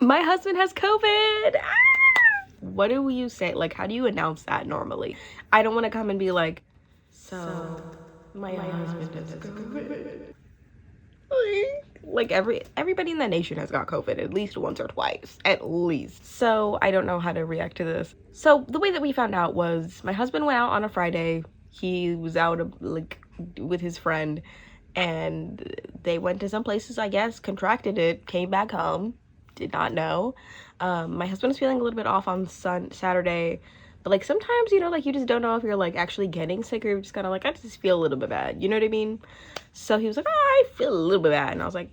My husband has COVID. Ah! What do you say? Like, how do you announce that normally? I don't want to come and be like, so my husband has COVID. Like everybody in the nation has got COVID at least once or twice, at least. So I don't know how to react to this. So the way that we found out was my husband went out on a Friday. He was out like with his friend, and they went to some places, I guess, contracted it, came back home, did not know. My husband was feeling a little bit off on Saturday, but like sometimes, you know, like you just don't know if you're like actually getting sick or you're just kind of like, I just feel a little bit bad, you know what I mean? So he was like, oh, I feel a little bit bad, and I was like,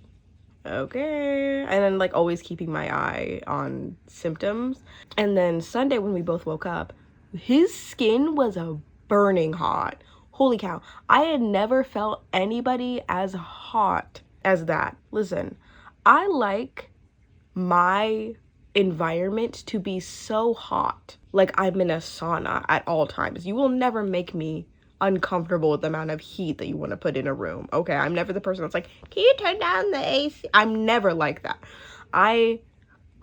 okay. And then like always keeping my eye on symptoms. And then Sunday when we both woke up, his skin was a burning hot. Holy cow. I had never felt anybody as hot as that. Listen, I like my environment to be so hot. Like I'm in a sauna at all times. You will never make me uncomfortable with the amount of heat that you want to put in a room. Okay, I'm never the person that's like, can you turn down the AC? I'm never like that. I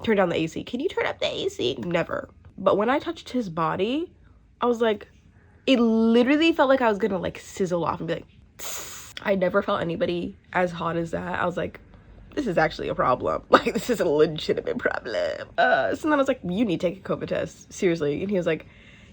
turn down the AC. Can you turn up the AC? Never. But when I touched his body, I was like, it literally felt like I was gonna like sizzle off and be like, tss. I never felt anybody as hot as that. I was like, this is actually a problem. Like, this is a legitimate problem. So then I was like, you need to take a COVID test, seriously. And he was like,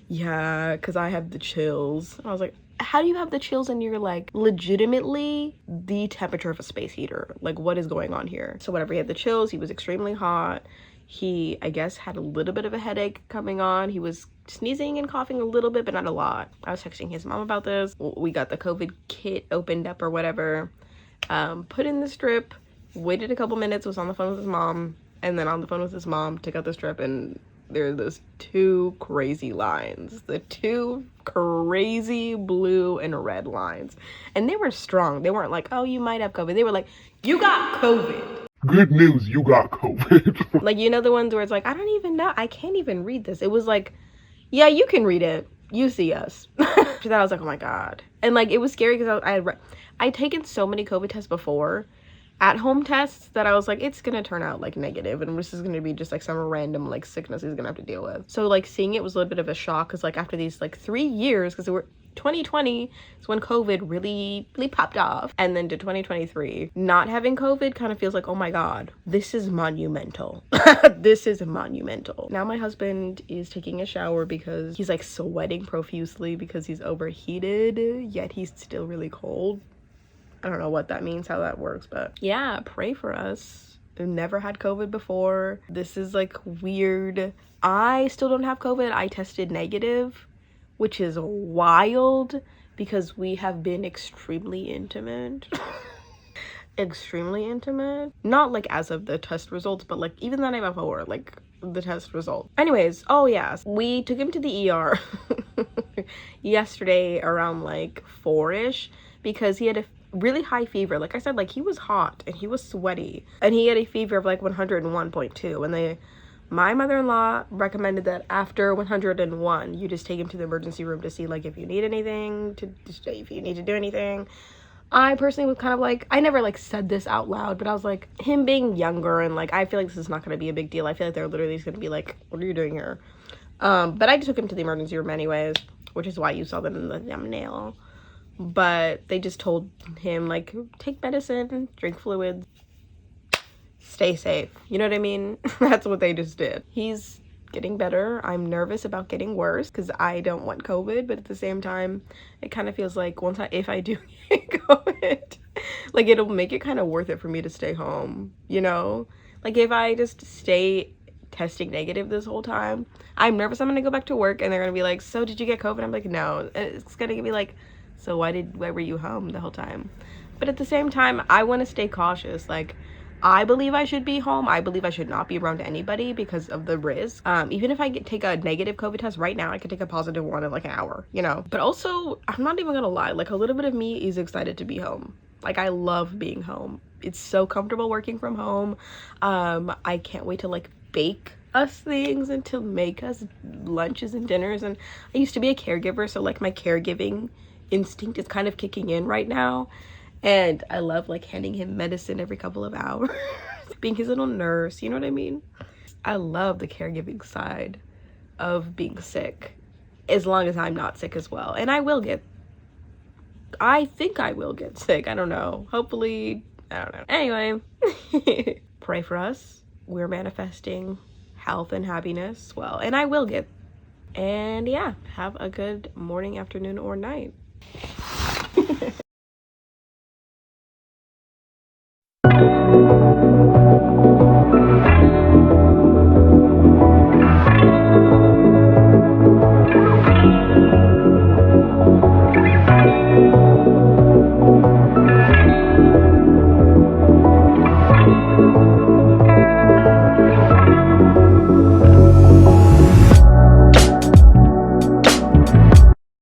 yeah, because I have the chills. And I was like, how do you have the chills and you're like legitimately the temperature of a space heater? Like, what is going on here? So whenever he had the chills, he was extremely hot. He, I guess, had a little bit of a headache coming on. He was sneezing and coughing a little bit, but not a lot. I was texting his mom about this. We got the COVID kit opened up or whatever, put in the strip, waited a couple minutes, was on the phone with his mom, and then on the phone with his mom, took out the strip, and there are those two crazy lines, the two crazy blue and red lines, and they were strong. They weren't like, oh, you might have COVID. They were like, you got COVID. Good news, you got COVID. Like, you know, the ones where it's like, I don't even know, I can't even read this. It was like, yeah, you can read it, you see us. After that, I was like, oh my god. And like, it was scary because I'd taken so many COVID tests before, at home tests, that I was like, it's gonna turn out like negative and this is gonna be just like some random like sickness he's gonna have to deal with. So like seeing it was a little bit of a shock because like after these like 3 years, because it were 2020 is when COVID really popped off, and then to 2023 not having COVID kind of feels like, oh my god, this is monumental. This is monumental. Now my husband is taking a shower because he's like sweating profusely because he's overheated, yet he's still really cold. I don't know what that means, how that works, but yeah, pray for us. I've never had COVID before. This is like weird. I still don't have COVID. I tested negative, which is wild because we have been extremely intimate. Extremely intimate. Not like as of the test results, but like even the night before, like the test results. Anyways, oh yes, we took him to the ER yesterday around like 4-ish because he had a really high fever. Like I said, like he was hot and he was sweaty and he had a fever of like 101.2, and my mother-in-law recommended that after 101 you just take him to the emergency room to see like if you need anything, if you need to do anything. I personally was kind of like, I never like said this out loud, but I was like, him being younger and like I feel like this is not going to be a big deal. I feel like they're literally just going to be like, what are you doing here? But I just took him to the emergency room anyways, which is why you saw them in the thumbnail. But they just told him like, take medicine, drink fluids, stay safe. You know what I mean? That's what they just did. He's getting better. I'm nervous about getting worse because I don't want COVID, but at the same time, it kind of feels like if I do get COVID, like it'll make it kind of worth it for me to stay home, you know? Like if I just stay testing negative this whole time, I'm nervous I'm gonna go back to work and they're gonna be like, so did you get COVID? I'm like, no. It's gonna be like, so why were you home the whole time? But at the same time, I want to stay cautious. Like, I believe I should be home. I believe I should not be around anybody because of the risk. Even if I take a negative COVID test right now, I could take a positive one in like an hour, you know? But also, I'm not even gonna lie, like a little bit of me is excited to be home. Like I love being home. It's so comfortable working from home. I can't wait to like bake us things and to make us lunches and dinners. And I used to be a caregiver, so like my caregiving instinct is kind of kicking in right now, and I love like handing him medicine every couple of hours, being his little nurse, you know what I mean? I love the caregiving side of being sick, as long as I'm not sick as well. And I think I will get sick. I don't know. Hopefully, I don't know. Anyway, pray for us. We're manifesting health and happiness. Well, and I will get. And yeah, have a good morning, afternoon, or night.